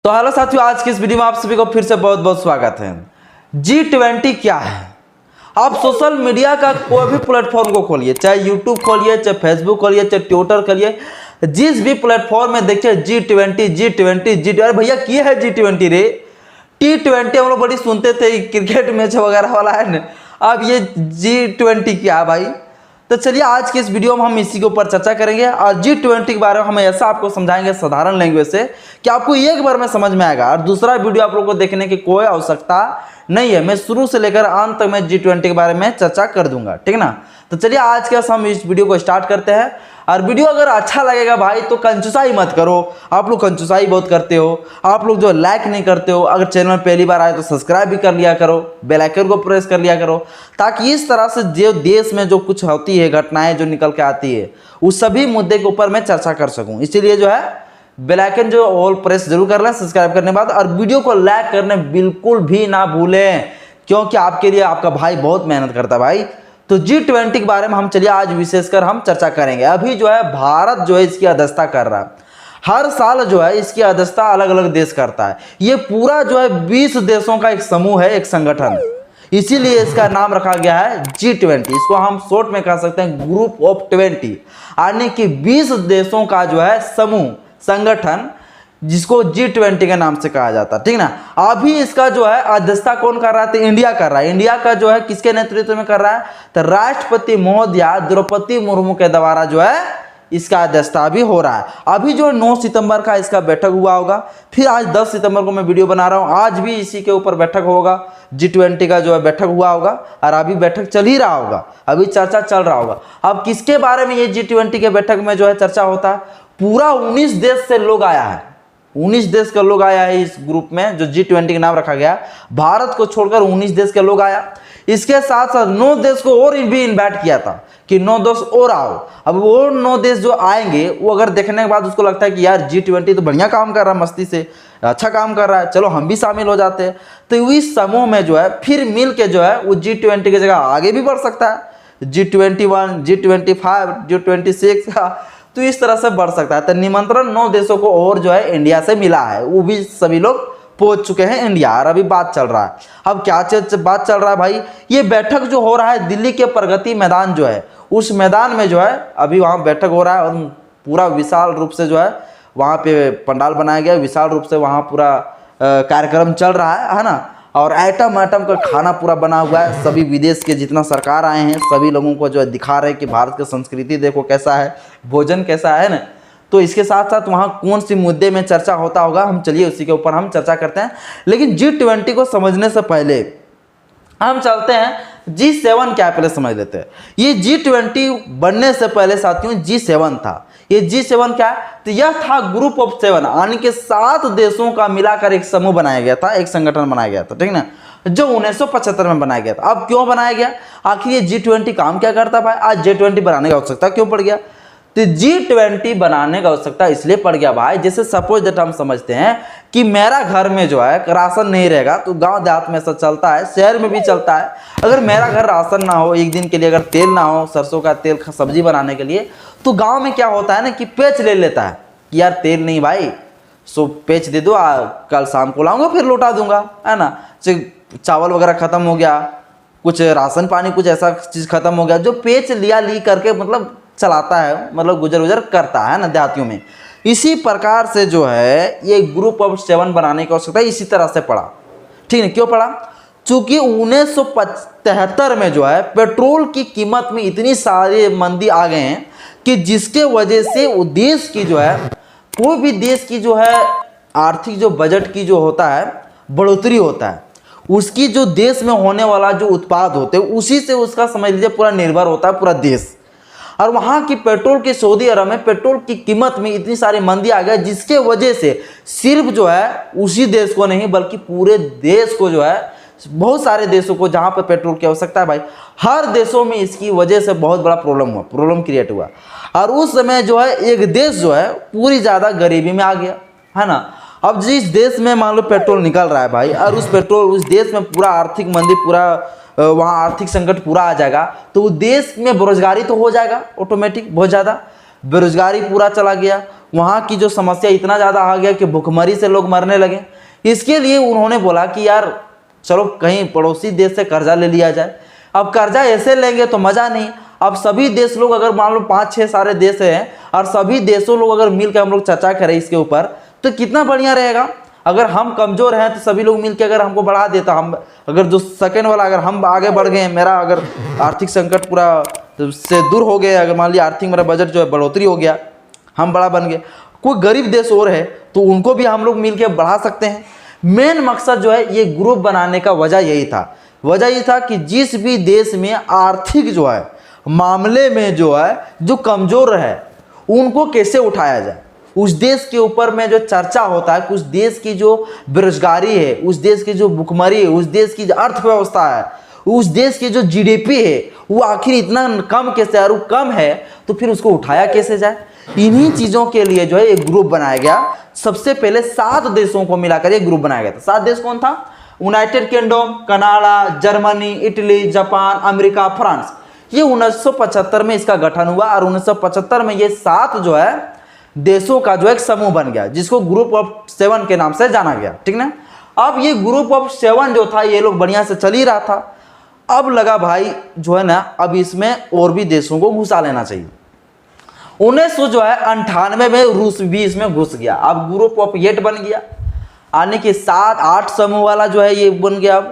तो हेलो साथियों, आज की इस वीडियो में आप सभी को फिर से बहुत बहुत स्वागत है। G20 क्या है? आप सोशल मीडिया का कोई भी प्लेटफॉर्म को खोलिए, चाहे यूट्यूब खोलिए, चाहे फेसबुक खोलिए, चाहे ट्विटर खोलिए, जिस भी प्लेटफॉर्म में देखिए G20 अरे भैया क्या है G20 रे? T20 हम लोग बड़ी सुनते थे, क्रिकेट मैच वगैरह वाला है ना। अब ये G20 क्या है भाई? तो चलिए आज के इस वीडियो में हम इसी के ऊपर चर्चा करेंगे और G20 के बारे में हम ऐसा आपको समझाएंगे साधारण लैंग्वेज से कि आपको एक बार में समझ में आएगा और दूसरा वीडियो आप लोगों को देखने की कोई आवश्यकता नहीं है। मैं शुरू से लेकर अंत तक मैं G20 के बारे में चर्चा कर दूंगा, ठीक ना। तो चलिए आज के हम इस वीडियो को स्टार्ट करते हैं। और वीडियो अगर अच्छा लगेगा भाई तो कंजूसाई मत करो। आप लोग कंजूसाई बहुत करते हो, आप लोग जो लाइक नहीं करते हो। अगर चैनल में पहली बार आए तो सब्सक्राइब भी कर लिया करो, बेल आइकन को प्रेस कर लिया करो, ताकि इस तरह से जो देश में जो कुछ होती है, घटनाएं जो निकल के आती है, उस सभी मुद्दे के ऊपर मैं चर्चा कर सकूं। इसीलिए जो है बेल आइकन जो ऑल प्रेस जरूर कर लें सब्सक्राइब करने के बाद, और वीडियो को लाइक करने बिल्कुल भी ना भूलें, क्योंकि आपके लिए आपका भाई बहुत मेहनत करता है भाई। तो G20 के बारे में हम चलिए आज विशेषकर हम चर्चा करेंगे। अभी जो है भारत जो है इसकी अध्यक्षता कर रहा है। हर साल जो है इसकी अध्यक्षता अलग अलग देश करता है। ये पूरा जो है 20 देशों का एक समूह है, एक संगठन, इसीलिए इसका नाम रखा गया है G20। इसको हम शॉर्ट में कह सकते हैं ग्रुप ऑफ 20, यानी कि 20 देशों का जो है समूह, संगठन, जिसको G20 के नाम से कहा जाता है, ठीक ना। अभी इसका जो है अध्यक्षता कौन कर रहा है? तो इंडिया कर रहा है। इंडिया का जो है किसके नेतृत्व में कर रहा है? तो राष्ट्रपति महोदया द्रौपदी मुर्मू के द्वारा जो है इसका अध्यक्षता भी हो रहा है। अभी जो 9 सितंबर का इसका बैठक हुआ होगा, फिर आज 10 सितंबर को मैं वीडियो बना रहा हूँ, आज भी इसी के ऊपर बैठक होगा। G20 का जो है बैठक हुआ होगा और अभी बैठक चल ही रहा होगा, अभी चर्चा चल रहा होगा। अब किसके बारे में ये G20 के बैठक में जो है चर्चा होता है? पूरा 19 देश से लोग आया है, 19 देश के लोग आया है इस ग्रुप में जो G20 के नाम रखा गया। भारत को छोड़कर 19 देश के लोग आया। इसके साथ साथ 9 देश को और भी इनवाइट किया था कि 9 देश और आओ। अब वो 9 देश जो आएंगे, वो अगर देखने के बाद उसको लगता है कि यार G20 तो बढ़िया काम कर रहा है, मस्ती से अच्छा काम कर रहा है, चलो हम भी शामिल हो जाते हैं। तो इस समूह में जो है फिर मिल के जो है वो G20 की जगह आगे भी बढ़ सकता है, G21, G25, G26 तो इस तरह से बढ़ सकता है। तो निमंत्रण 9 देशों को और जो है इंडिया से मिला है, वो भी सभी लोग पहुंच चुके हैं इंडिया, और अभी बात चल रहा है। अब क्या बात चल रहा है भाई? ये बैठक जो हो रहा है दिल्ली के प्रगति मैदान जो है, उस मैदान में जो है अभी वहाँ बैठक हो रहा है और पूरा विशाल रूप से जो है वहाँ पे पंडाल बनाया गया, विशाल रूप से वहाँ पूरा कार्यक्रम चल रहा है ना। और आइटम का खाना पूरा बना हुआ है। सभी विदेश के जितना सरकार आए हैं सभी लोगों को जो है दिखा रहे हैं कि भारत की संस्कृति देखो कैसा है, भोजन कैसा है ना। तो इसके साथ साथ वहाँ कौन सी मुद्दे में चर्चा होता होगा, हम चलिए उसी के ऊपर हम चर्चा करते हैं। लेकिन G20 को समझने से पहले हम चलते हैं G7 क्या, पहले समझ लेते हैं। ये G20 बनने से पहले साथियों G7 था। ये G7 क्या है? तो यह था ग्रुप ऑफ 7, यानी कि 7 देशों का मिलाकर एक समूह बनाया गया था, एक संगठन बनाया गया था, ठीक ना, जो 1975 में बनाया गया था। अब क्यों बनाया गया? आखिर ये G20 काम क्या करता भाई? आज G20 बनाने की आवश्यकता क्यों पड़ गया? तो G20 बनाने का आवश्यकता इसलिए पड़ गया भाई, जैसे सपोज दैट हम समझते हैं कि मेरा घर में जो है राशन नहीं रहेगा, तो गांव देहात में ऐसा चलता है, शहर में भी चलता है। अगर मेरा घर राशन ना हो, एक दिन के लिए अगर तेल ना हो, सरसों का तेल सब्जी बनाने के लिए, तो गांव में क्या होता है ना कि पेच ले लेता है कि यार तेल नहीं भाई, सो पेच दे दो, कल शाम को लाऊंगा फिर लौटा दूंगा, है ना। चावल वगैरह खत्म हो गया, कुछ राशन पानी कुछ ऐसा चीज़ खत्म हो गया, जो पेच लिया ली करके मतलब चलाता है, मतलब गुजर करता है ना देहातियों में। इसी प्रकार से जो है ये ग्रुप ऑफ 7 बनाने की आवश्यकता इसी तरह से पड़ा, ठीक है। क्यों पड़ा? चूंकि 1975 में जो है पेट्रोल की कीमत में इतनी सारी मंदी आ गए हैं कि जिसके वजह से देश की जो है, कोई भी देश की जो है आर्थिक जो बजट की जो होता है बढ़ोतरी होता है, उसकी जो देश में होने वाला जो उत्पाद होते हैं उसी से उसका समझ लीजिए पूरा निर्भर होता है पूरा देश। और वहाँ की पेट्रोल की सऊदी अरब में पेट्रोल की कीमत में इतनी सारी मंदी आ गई, जिसके वजह से सिर्फ जो है उसी देश को नहीं बल्कि पूरे देश को जो है, बहुत सारे देशों को जहाँ पर पेट्रोल की आवश्यकता है भाई, हर देशों में इसकी वजह से बहुत बड़ा प्रॉब्लम क्रिएट हुआ। और उस समय जो है एक देश जो है पूरी ज़्यादा गरीबी में आ गया, है ना। अब जिस देश में मान लो पेट्रोल निकल रहा है भाई, और उस देश में पूरा आर्थिक मंदी, पूरा वहाँ आर्थिक संकट पूरा आ जाएगा, तो उस देश में बेरोजगारी तो हो जाएगा ऑटोमेटिक, बहुत ज़्यादा बेरोजगारी पूरा चला गया। वहाँ की जो समस्या इतना ज़्यादा आ गया कि भुखमरी से लोग मरने लगे। इसके लिए उन्होंने बोला कि यार चलो कहीं पड़ोसी देश से कर्जा ले लिया जाए। अब कर्जा ऐसे लेंगे तो मज़ा नहीं। अब सभी देश लोग अगर मान लो 5-6 सारे देश हैं और सभी देशों लोग अगर मिलकर हम लोग चर्चा करें इसके ऊपर तो कितना बढ़िया रहेगा। अगर हम कमज़ोर हैं तो सभी लोग मिलकर अगर हमको बढ़ा देता, हम अगर जो सेकेंड वाला अगर हम आगे बढ़ गए, मेरा अगर आर्थिक संकट पूरा से दूर हो गया, अगर मान लिया आर्थिक मेरा बजट जो है बढ़ोतरी हो गया, हम बड़ा बन गए, कोई गरीब देश और है तो उनको भी हम लोग मिलकर बढ़ा सकते हैं। मेन मकसद जो है ये ग्रुप बनाने का वजह यही था। वजह ये था कि जिस भी देश में आर्थिक जो है मामले में जो है जो कमज़ोर है उनको कैसे उठाया जाए, उस देश के ऊपर में जो चर्चा होता है कि उस देश की जो बेरोजगारी है, उस देश की जो भुखमरी है, उस देश की जो अर्थव्यवस्था है, उस देश की जो जीडीपी है वो आखिर इतना कम कैसे, और वो कम है तो फिर उसको उठाया कैसे जाए। इन्हीं चीज़ों के लिए जो है एक ग्रुप बनाया गया। सबसे पहले 7 देशों को मिलाकर एक ग्रुप बनाया गया था। 7 देश कौन था? United kingdom, Canada, Germany, Italy, Japan, America, France. ये 1975 में इसका गठन हुआ और 1975 में ये 7 जो है देशों का जो एक समूह बन गया जिसको ग्रुप ऑफ 7 के नाम से जाना गया। ठीक ना। अब ये ग्रुप ऑफ 7 जो था ये लोग बढ़िया से चल ही रहा था। अब लगा भाई जो है ना अब इसमें और भी देशों को घुसा लेना चाहिए। 1998 में रूस भी इसमें घुस गया। अब ग्रुप ऑफ 8 बन गया, यानी कि 7-8 समूह वाला जो है ये बन गया।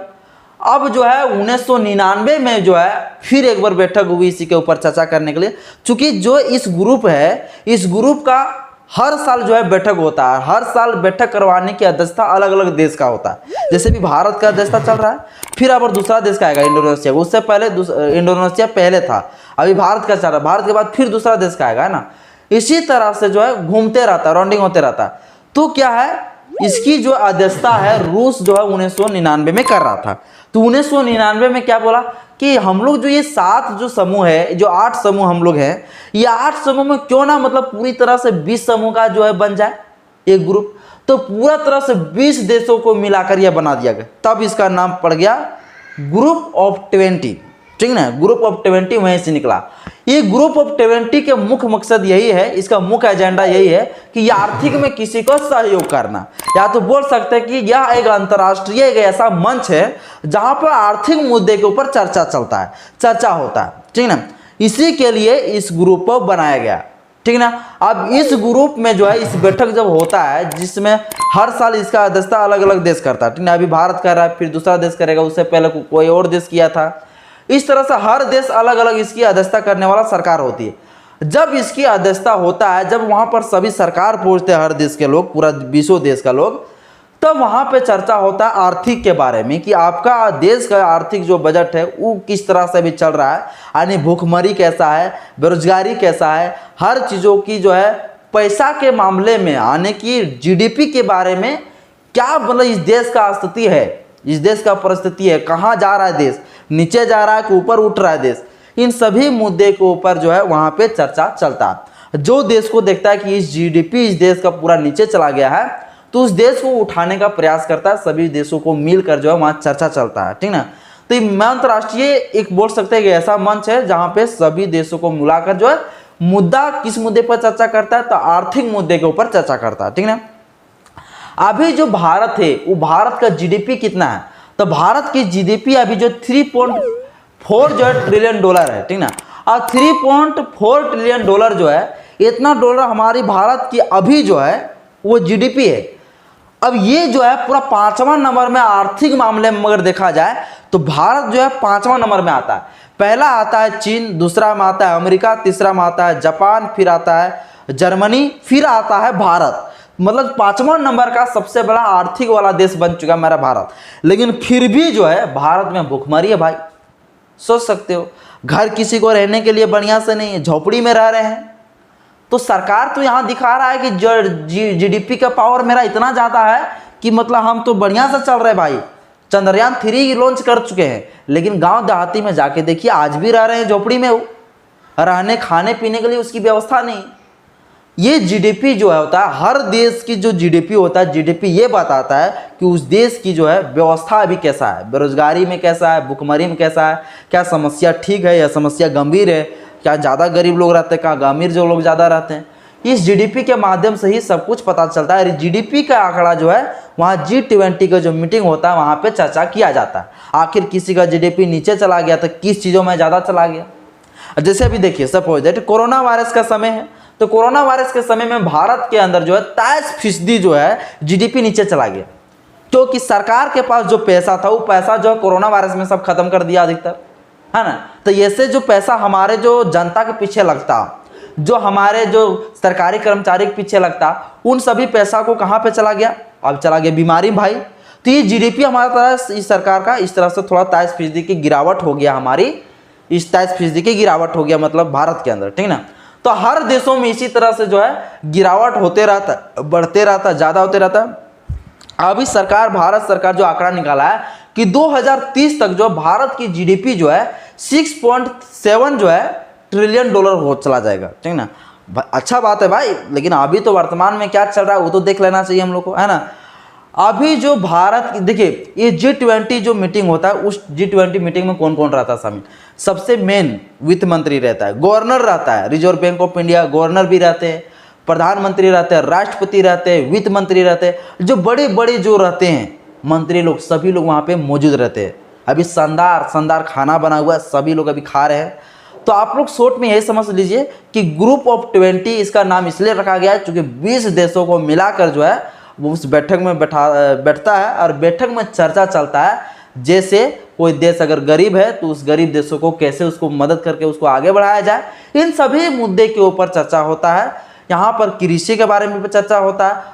अब जो है 1999 में जो है फिर एक बार बैठक हुई इसी के ऊपर चर्चा करने के लिए। चूंकि जो इस ग्रुप है, इस ग्रुप का हर साल जो है बैठक होता है। हर साल बैठक करवाने की अध्यक्षता अलग अलग देश का होता है। जैसे भी भारत का अध्यक्षता चल रहा है, फिर अब और दूसरा देश का आएगा इंडोनेशिया। उससे पहले इंडोनेशिया पहले था, अभी भारत का चल रहा है। भारत के बाद फिर दूसरा देश का आएगा, है ना। इसी तरह से जो है घूमते रहता है, राउंडिंग होते रहता है। तो क्या है इसकी जो अध्यक्षता है रूस जो है 1999 में कर रहा था। तो 1999 में क्या बोला कि हम लोग जो ये 7 जो समूह है, जो 8 समूह हम लोग हैं, ये 8 समूह में क्यों ना मतलब पूरी तरह से 20 समूह का जो है बन जाए एक ग्रुप। तो पूरा तरह से 20 देशों को मिलाकर यह बना दिया गया। तब इसका नाम पड़ गया ग्रुप ऑफ 20। ठीक ना, ग्रुप ऑफ 20 वहीं से निकला। ये ग्रुप ऑफ 20 के मुख्य मकसद यही है, इसका मुख्य एजेंडा यही है कि ये आर्थिक में किसी को सहयोग करना, या तो बोल सकते हैं कि यह एक अंतर्राष्ट्रीय एक ऐसा मंच है जहां पर आर्थिक मुद्दे के ऊपर चर्चा होता है। ठीक ना, इसी के लिए इस ग्रुप को बनाया गया। ठीक ना। अब इस ग्रुप में जो है इस बैठक जब होता है जिसमें हर साल इसका अध्यक्षता अलग अलग देश करता है। ठीक ना, अभी भारत कर रहा है, फिर दूसरा देश करेगा, उससे पहले कोई और देश किया था। इस तरह से हर देश अलग अलग इसकी अध्यक्षता करने वाला सरकार होती है। जब इसकी अध्यक्षता होता है, जब वहां पर सभी सरकार पहुंचते हैं, हर देश के लोग, पूरा 20 देश का लोग, तब वहां पे चर्चा होता है आर्थिक के बारे में कि आपका देश का आर्थिक जो बजट है वो किस तरह से भी चल रहा है, यानी भूखमरी कैसा है, बेरोजगारी कैसा है, हर चीज़ों की जो है पैसा के मामले में, यानी कि जीडीपी के बारे में क्या मतलब इस देश का स्थिति है, इस देश का परिस्थिति है, कहाँ जा रहा है देश, नीचे जा रहा है कि ऊपर उठ रहा है देश। इन सभी मुद्दे के ऊपर जो है वहाँ पे चर्चा चलता है। जो देश को देखता है कि इस जीडीपी इस देश का पूरा नीचे चला गया है तो उस देश को उठाने का प्रयास करता है। सभी देशों को मिलकर जो है वहाँ चर्चा चलता है। ठीक ना। तो ये अंतर्राष्ट्रीय एक बोल सकते हैं कि ऐसा मंच है जहाँ पे सभी देशों को मिलाकर जो है मुद्दा किस मुद्दे पर चर्चा करता है, तो आर्थिक मुद्दे के ऊपर चर्चा करता है। ठीक ना। अभी जो भारत है वो भारत का जीडीपी कितना है, तो भारत की जीडीपी अभी जो 3.4 जो है ट्रिलियन डॉलर है। ठीक ना। और 3.4 ट्रिलियन डॉलर जो है, इतना डॉलर हमारी भारत की अभी जो है वो जीडीपी है। अब ये जो है पूरा 5वां नंबर में आर्थिक मामले में अगर देखा जाए तो भारत जो है 5वां नंबर में आता है। पहला आता है चीन, दूसरा में आता है अमेरिका, तीसरा में आता है जापान, फिर आता है जर्मनी, फिर आता है भारत। मतलब 5वां नंबर का सबसे बड़ा आर्थिक वाला देश बन चुका है मेरा भारत। लेकिन फिर भी जो है भारत में भूखमरी है भाई। सोच सकते हो, घर किसी को रहने के लिए बढ़िया से नहीं है, झोपड़ी में रह रहे हैं। तो सरकार तो यहाँ दिखा रहा है कि जीडीपी का पावर मेरा इतना ज़्यादा है कि मतलब हम तो बढ़िया से चल रहे भाई, चंद्रयान 3 लॉन्च कर चुके हैं। लेकिन गांव देहाती में जाके देखिए आज भी रह रहे हैं झोपड़ी में, वो रहने खाने पीने के लिए उसकी व्यवस्था नहीं। ये जीडीपी जो है होता है, हर देश की जो जीडीपी होता है, जीडीपी ये बताता है कि उस देश की जो है व्यवस्था अभी कैसा है, बेरोजगारी में कैसा है, भुखमरी में कैसा है, क्या समस्या ठीक है या समस्या गंभीर है, क्या ज़्यादा गरीब लोग रहते हैं, क्या अमीर जो लोग ज़्यादा रहते हैं। इस जीडीपी के माध्यम से ही सब कुछ पता चलता है। जीडीपी का आंकड़ा जो है वहाँ G20 का जो मीटिंग होता है वहाँ पे चर्चा किया जाता है। आखिर किसी का जीडीपी नीचे चला गया तो किस चीज़ों में ज़्यादा चला गया। जैसे अभी देखिए सपोज दैट कोरोना वायरस का समय है, तो कोरोना वायरस के समय में भारत के अंदर जो है 23% जो है जीडीपी नीचे चला गया, क्योंकि सरकार के पास जो पैसा था वो पैसा जो है कोरोना वायरस में सब खत्म कर दिया अधिकतर, है ना। तो ऐसे जो पैसा हमारे जो जनता के पीछे लगता, जो हमारे जो सरकारी कर्मचारी के पीछे लगता, उन सभी पैसा को कहाँ पे चला गया, अब चला गया बीमारी में भाई। तो ये जीडीपी हमारा तरह इस सरकार का इस तरह से थोड़ा 23% की गिरावट हो गया, हमारी इस 23% की गिरावट हो गया मतलब भारत के अंदर, ठीक ना। तो हर देशों में इसी तरह से जो है गिरावट होते रहता, बढ़ते रहता, ज़्यादा होते रहता। अभी सरकार, भारत सरकार जो आंकड़ा निकाला है कि 2030 तक जो भारत की जीडीपी जो है 6.7 जो है ट्रिलियन डॉलर हो चला जाएगा, ठीक ना। अच्छा बात है भाई, लेकिन अभी तो वर्तमान में क्या चल रहा है वो तो देख लेना चाहिए हम लोग को, है ना। अभी जो भारत, देखिए ये G20 जो मीटिंग होता है, उस G20 मीटिंग में कौन कौन रहता है शामिल। सबसे मेन वित्त मंत्री रहता है, गवर्नर रहता है, reserve bank of India governor भी रहते हैं, प्रधानमंत्री रहते हैं, राष्ट्रपति रहते हैं, वित्त मंत्री रहते हैं, जो बड़े बड़े जो रहते हैं मंत्री लोग, सभी लोग वहाँ पे मौजूद रहते हैं। अभी शानदार खाना बना हुआ है, सभी लोग अभी खा रहे हैं। तो आप लोग शॉर्ट में यही समझ लीजिए कि ग्रुप ऑफ 20 इसका नाम इसलिए रखा गया है क्योंकि 20 देशों को मिलाकर जो है वो उस बैठक में बैठता है और बैठक में चर्चा चलता है। जैसे कोई देश अगर गरीब है तो उस गरीब देशों को कैसे उसको मदद करके उसको आगे बढ़ाया जाए, इन सभी मुद्दे के ऊपर चर्चा होता है। यहाँ पर कृषि के बारे में भी चर्चा होता है,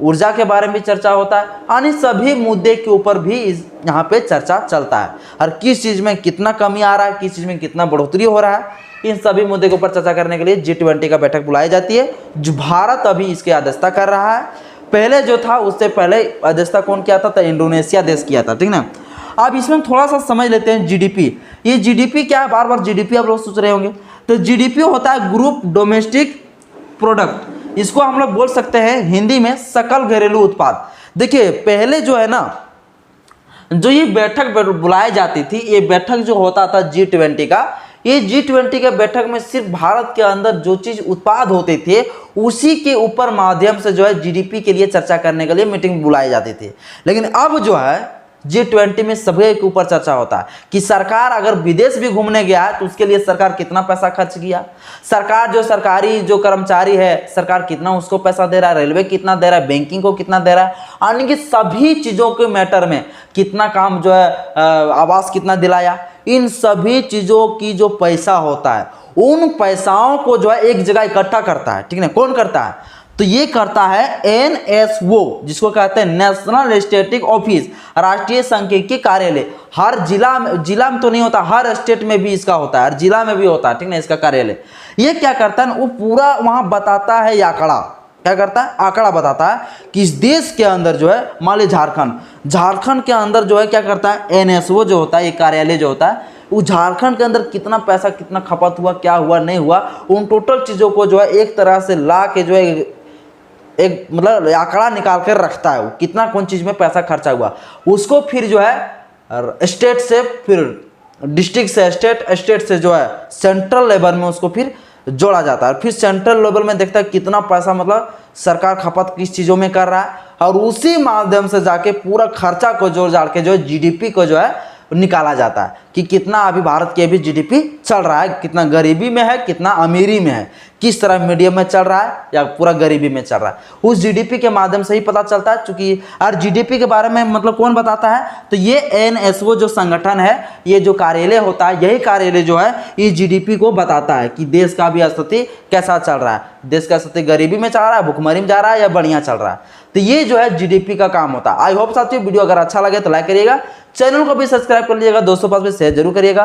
ऊर्जा के बारे में भी चर्चा होता है, यानी सभी मुद्दे के ऊपर भी यहाँ पे चर्चा चलता है। और किस चीज़ में कितना कमी आ रहा है, किस चीज़ में कितना बढ़ोतरी हो रहा है, इन सभी मुद्दे के ऊपर चर्चा करने के लिए G20 का बैठक बुलाई जाती है, जो भारत अभी इसकी अध्यक्षता कर रहा है। पहले जो था उससे पहले अध्यक्षता कौन किया था, तो इंडोनेशिया देश किया था, ठीक ना। अब इसमें थोड़ा सा समझ लेते हैं जीडीपी। ये जीडीपी क्या है, बार बार जीडीपी आप लोग सोच रहे होंगे। तो जीडीपी होता है ग्रुप डोमेस्टिक प्रोडक्ट, इसको हम लोग बोल सकते हैं हिंदी में सकल घरेलू उत्पाद। देखिए पहले जो है ना, जो ये बैठक बुलाई जाती थी, ये बैठक जो होता था G20 का, ये G20 के बैठक में सिर्फ भारत के अंदर जो चीज उत्पाद होते थे उसी के ऊपर माध्यम से जो है जीडीपी के लिए चर्चा करने के लिए मीटिंग बुलाई जाती थी। लेकिन अब जो है G20 में सभी के ऊपर चर्चा होता है कि सरकार अगर विदेश भी घूमने गया है तो उसके लिए सरकार कितना पैसा खर्च किया, सरकार जो सरकारी जो कर्मचारी है सरकार कितना उसको पैसा दे रहा है, रेलवे कितना दे रहा है, बैंकिंग को कितना दे रहा है, यानी कि सभी चीज़ों के मैटर में कितना काम जो है, आवास कितना दिलाया, इन सभी चीज़ों की जो पैसा होता है उन पैसाओं को जो है एक जगह इकट्ठा करता है, ठीक है। कौन करता है, तो ये करता है NSO, जिसको कहते हैं नेशनल स्टैटिस्टिक्स ऑफिस, राष्ट्रीय सांख्यिकी कार्यालय। हर जिला में तो नहीं होता, हर स्टेट में भी इसका होता है, हर जिला में भी होता है, ठीक ना, इसका कार्यालय। ये क्या करता है, वो पूरा वहाँ बताता है आंकड़ा, क्या करता है, आंकड़ा बताता है कि इस देश के अंदर जो है, मान लीजिए झारखंड के अंदर जो है क्या करता है, NSO जो होता है, ये कार्यालय जो होता है, वो झारखंड के अंदर कितना पैसा कितना खपत हुआ, क्या हुआ नहीं हुआ, उन टोटल चीज़ों को जो है एक तरह से ला के जो है एक मतलब आंकड़ा निकाल कर रखता है, वो कितना कौन चीज़ में पैसा खर्चा हुआ, उसको फिर जो है स्टेट से, फिर डिस्ट्रिक्ट से स्टेट, स्टेट से जो है सेंट्रल लेवल में उसको फिर जोड़ा जाता है। फिर सेंट्रल लेवल में देखता है कितना पैसा मतलब सरकार खपत किस चीज़ों में कर रहा है, और उसी माध्यम से जाके पूरा खर्चा को जोड़ जाड़ के जो है जीडीपी को जो है निकाला जाता है कि कितना अभी भारत के भी जीडीपी चल रहा है, कितना गरीबी में है, कितना अमीरी में है, किस तरह मीडियम में चल रहा है या पूरा गरीबी में चल रहा है, उस जीडीपी के माध्यम से ही पता चलता है। चूंकि और जीडीपी के बारे में मतलब कौन बताता है, तो ये NSO जो संगठन है, ये जो कार्यालय होता है, यही कार्यालय जो है इस जीडीपी को बताता है कि देश का भी स्थिति कैसा चल रहा है, देश का स्थिति गरीबी में चल रहा है, भुखमरी में जा रहा है या बढ़िया चल रहा है। तो ये जो है जीडीपी का काम होता है। आई होप साथियों वीडियो अगर अच्छा लगे तो लाइक करिएगा, चैनल को भी सब्सक्राइब कर लीजिएगा, दोस्तों पास भी शेयर जरूर करिएगा।